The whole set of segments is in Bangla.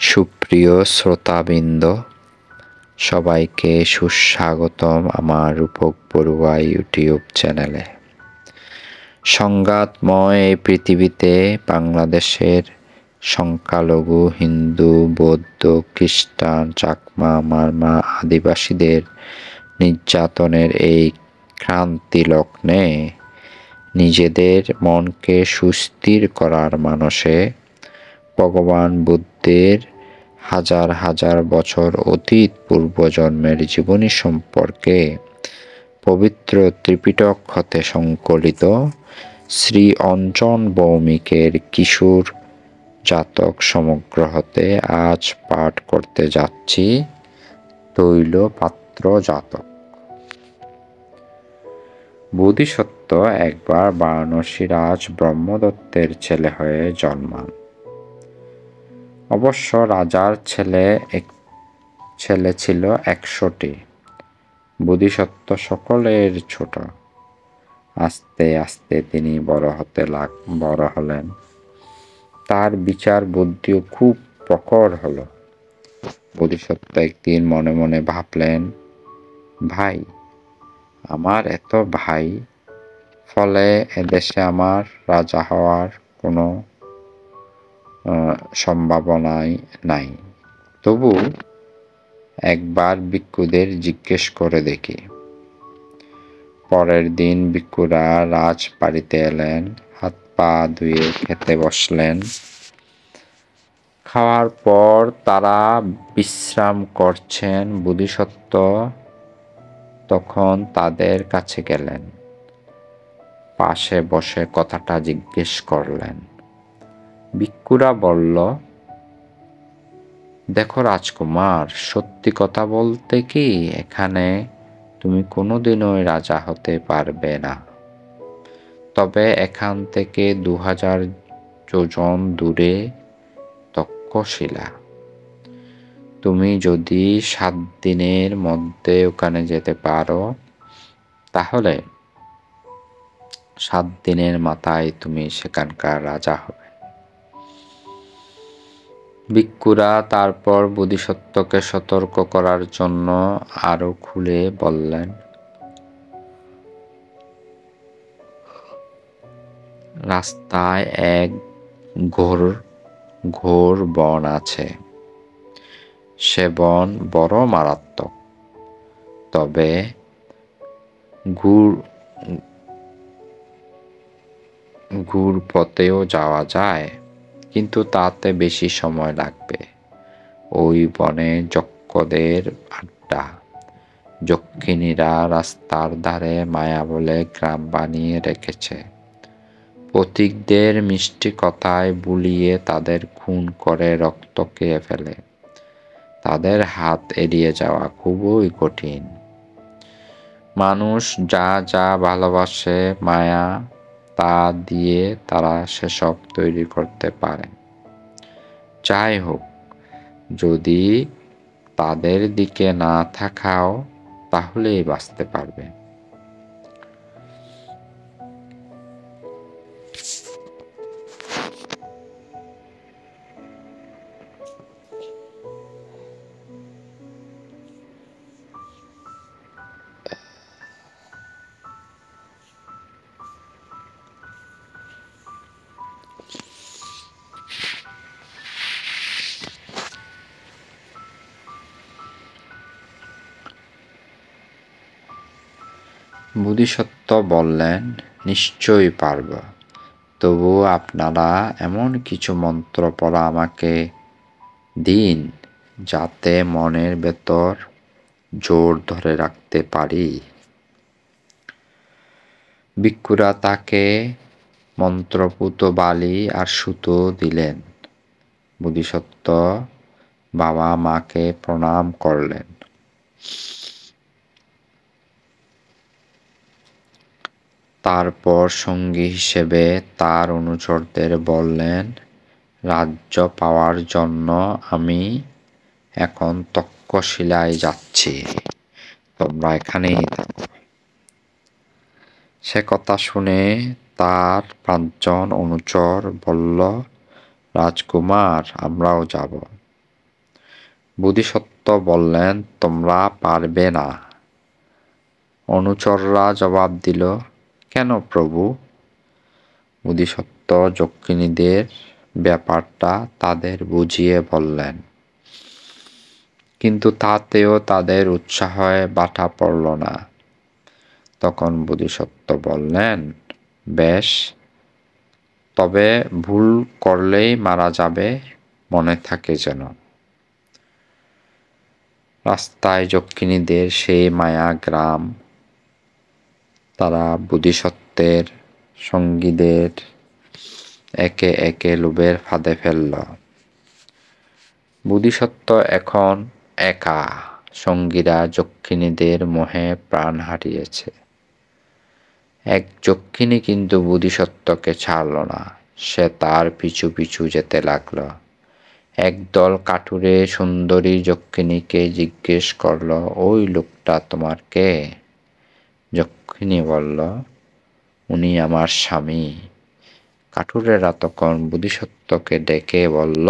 সুপ্রিয় শ্রোতাবৃন্দ, সবাইকে সুস্বাগতম আমার রূপক বড়ুয়া ইউটিউব চ্যানেলে। সংঘাতময় এই পৃথিবীতে বাংলাদেশের সংখ্যালঘু হিন্দু, বৌদ্ধ, খ্রিস্টান, চাকমা, মারমা, আদিবাসীদের নির্যাতনের এই ক্রান্তি লগ্নে নিজেদের মনকে সুস্থির করার মানসে ভগবান বুদ্ধের হাজার হাজার বছর অতীত পূর্বজন্মের জীবনী সম্পর্কে পবিত্র ত্রিপিটক হতে সংকলিত শ্রী অঞ্জন ভৌমিকের কিশোর জাতক সমগ্র হতে আজ পাঠ করতে যাচ্ছি তৈলপাত্র জাতক। বোধিসত্ত্ব একবার বারাণসী রাজ ব্রহ্মদত্তের ছেলে হয়ে জন্মান। অবশ্য রাজার ছেলে ছিল 100টি। বোধিসত্ত্ব সকলের ছোট। আস্তে আস্তে তিনি বড় হলেন। তার বিচার বুদ্ধিও খুব প্রখর হলো। বোধিসত্ত্ব একদিন মনে মনে ভাবলেন, ভাই, আমার এত ভাই, ফলে এদেশে আমার রাজা হওয়ার কোনো সম্ভাবনাই নাই। তবু একবার ভিক্ষুদের জিজ্ঞেস করে দেখি। পরের দিন ভিক্ষুরা রাজবাড়িতে এলেন, হাত পা ধুয়ে খেতে বসলেন। খাওয়ার পর তারা বিশ্রাম করছেন। বোধিসত্ত্ব তখন তাদের কাছে গেলেন, পাশে বসে কথাটা জিজ্ঞেস করলেন। ভিক্ষুরা বলল, দেখো রাজকুমার, সত্যি কথা বলতে কি, এখানে তুমি কোনোদিনই রাজা হতে পারবে না। তবে এখান থেকে 2000 যোজন দূরে তক্ষশিলা। তুমি যদি 7 দিনের মধ্যে ওখানে যেতে পারো, তাহলে 7 দিনের মাথায় তুমি সেখানকার রাজা হবে। ভিক্ষুরা তারপর বোধিসত্ত্বকে সতর্ক করার জন্য আরো খুলে বললেন, রাস্তায় এক ঘোর বন আছে। সে বন বড় মারাত্মক। তবে ঘুর পথেও যাওয়া যায়, কিন্তু তাতে বেশি সময় লাগবে। ওই বনে যক্ষদের আড্ডা। যক্ষিণীরা রাস্তার ধারে মায়া বলে গ্রাম বানিয়ে রেখেছে। পথিকদের মিষ্টি কথায় বুলিয়ে তাদের খুন করে রক্ত খেয়ে ফেলে। তাদের হাত এড়িয়ে যাওয়া খুবই কঠিন। মানুষ যা যা ভালোবাসে, মায়া, তা দিয়ে তারা সেসব তৈরি করতে পারে। যাই হোক, যদি তাদের দিকে না তাকাও, তাহলেই বাঁচতে পারবে। বোধিসত্ত্ব বললেন, নিশ্চয়ই পারব। তবু আপনারা এমন কিছু মন্ত্র পড়া আমাকে দিন, যাতে মনের ভেতর জোর ধরে রাখতে পারি। ভিক্ষুরা তাকে মন্ত্রপুত বালি আর সুতো দিলেন। বোধিসত্ত্ব বাবা মাকে প্রণাম করলেন। তারপর সঙ্গী হিসেবে তার অনুচরদের বললেন, রাজ্য পাওয়ার জন্য আমি এখন তক্ষশিলায় যাচ্ছি, তোমরা এখানেই থাকো। সে কথা শুনে তার 5 জন অনুচর বলল, রাজকুমার, আমরাও যাব। বোধিসত্ত্ব বললেন, তোমরা পারবে না। অনুচররা জবাব দিল, কেন প্রভু? বোধিসত্ত্ব যক্ষিণীদের ব্যাপারটা তাদের বুঝিয়ে বললেন, কিন্তু তাতেও তাদের উৎসাহে বাটা পড়ল না। তখন বোধিসত্ত্ব বললেন, বেশ, তবে ভুল করলেই মারা যাবে, মনে থাকে যেন। রাস্তায় যক্ষিণীদের সেই মায়া গ্রাম। তারা বোধিসত্ত্বের সঙ্গীদের একে একে লোভের ফাঁদে ফেলল। বোধিসত্ত্ব এখন একা, সঙ্গীরা যক্ষিণীদের মোহে প্রাণ হারিয়েছে। এক যক্ষিণী কিন্তু বোধিসত্ত্বকে ছাড়ল না, সে তার পিছু পিছু যেতে লাগল। একদল কাঠুরে সুন্দরী যক্ষিণীকে জিজ্ঞেস করল, ওই লোকটা তোমার কে? যক্ষিণী বলল, উনি আমার স্বামী। কাঠুরেরা তখন বোধিসত্ত্বকে ডেকে বলল,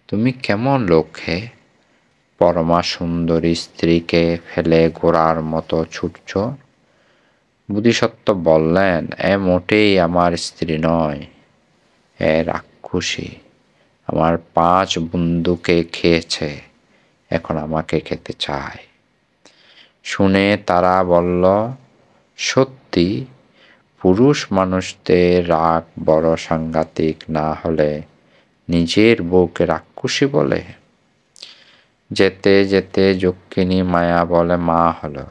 তুমি কেমন লোক হে? পরমা সুন্দরী স্ত্রীকে ফেলে ঘোড়ার মতো ছুটছ। বোধিসত্ত্ব বললেন, এ মোটেই আমার স্ত্রী নয়, এ রাক্ষসী। আমার 5 বন্ধুকে খেয়েছে, এখন আমাকে খেতে চায়। শুনে তারা বলল, সত্যি? পুরুষ মানুষদের রাগ বড় সাংঘাতিক না হলে নিজের বউকে রাক্ষসী বলে? যেতে যেতে যক্ষিণী মায়া বলে মা হলো।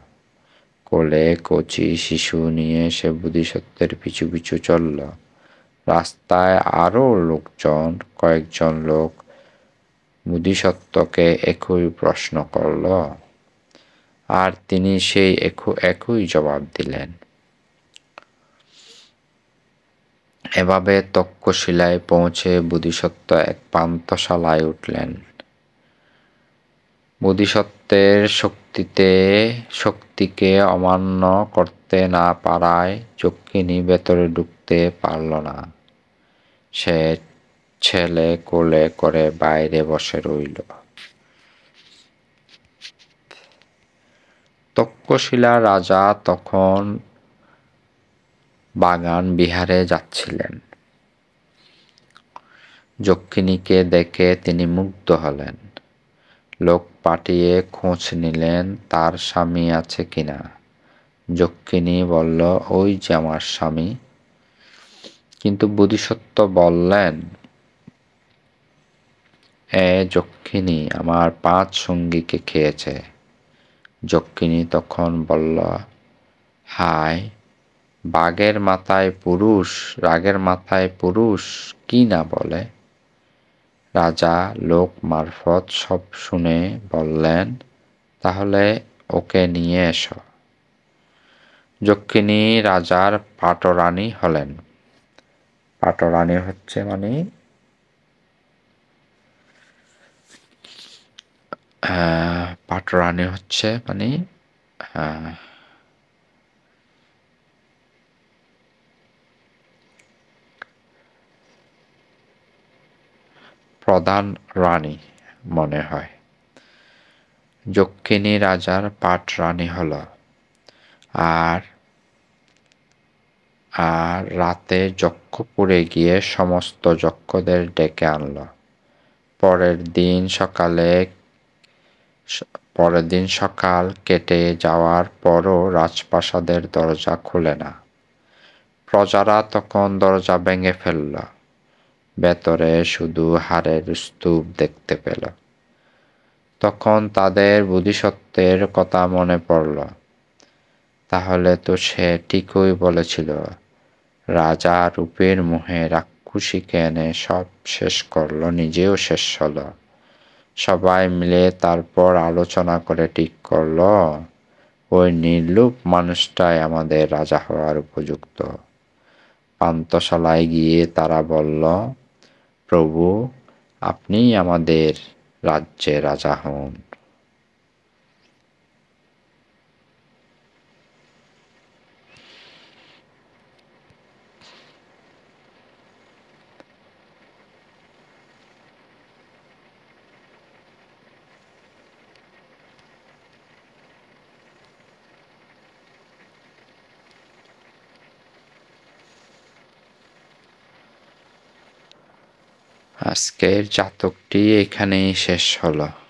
কোলে কচি শিশু নিয়ে সে বোধিসত্ত্বের পিছু পিছু চলল। রাস্তায় আরও লোকজন, কয়েকজন লোক বোধিসত্ত্বকে একই প্রশ্ন করল, আর তিনি সেই একই জবাব দিলেন। এভাবে তক্ষশিলায় পৌঁছে বোধিসত্ত্ব এক পান্থশালায় উঠলেন। বোধিসত্ত্বের শক্তিকে অমান্য করতে না পারায় যক্ষিণী ভেতরে ঢুকতে পারল না। সে ছেলে কোলে করে বাইরে বসে রইল। তক্ষশিলার রাজা তখন বাগান বিহারে যাচ্ছিলেন। যক্ষিণীকে দেখে তিনি মুগ্ধ হলেন। লোক পাঠিয়ে খোঁজ নিলেন তার স্বামী আছে কিনা। যক্ষিণী বলল, ওই যে আমার স্বামী। কিন্তু বোধিসত্ত্ব বললেন, এ যক্ষিণী আমার 5 সঙ্গীকে খেয়েছে। যক্ষিণী তখন বলল, হায়, রাগের মাথায় পুরুষ কি না বলে। রাজা লোক মারফত সব শুনে বললেন, তাহলে ওকে নিয়ে এসো। যক্ষিণী রাজার পাটরানী হলেন। পাটরানী হচ্ছে প্রধান রানী মনে হয়। যক্ষিণী রাজার পাটরানী হল। আর রাতে যক্ষপুরে গিয়ে সমস্ত যক্ষদের ডেকে আনল। পরের দিন সকাল কেটে যাওয়ার পরও রাজপ্রাসাদের দরজা খুলে না। প্রজারা তখন দরজা ভেঙে ফেলল। ভেতরে শুধু হাড়ের স্তূপ দেখতে পেল। তখন তাদের বোধিসত্ত্বের কথা মনে পড়ল। তাহলে তো সে ঠিকই বলেছিল, রাজা রূপের মোহে রাক্ষসীকে এনে সব শেষ করল, নিজেও শেষ হল। সবাই মিলে তারপর আলোচনা করে ঠিক করল, ওই নির্লোভ মানুষটাই আমাদের রাজা হওয়ার উপযুক্ত। পান্থশালায় গিয়ে তারা বলল, প্রভু, আপনিই আমাদের রাজ্যে রাজা হন। আজকের জাতকটি এখানেই শেষ হলো।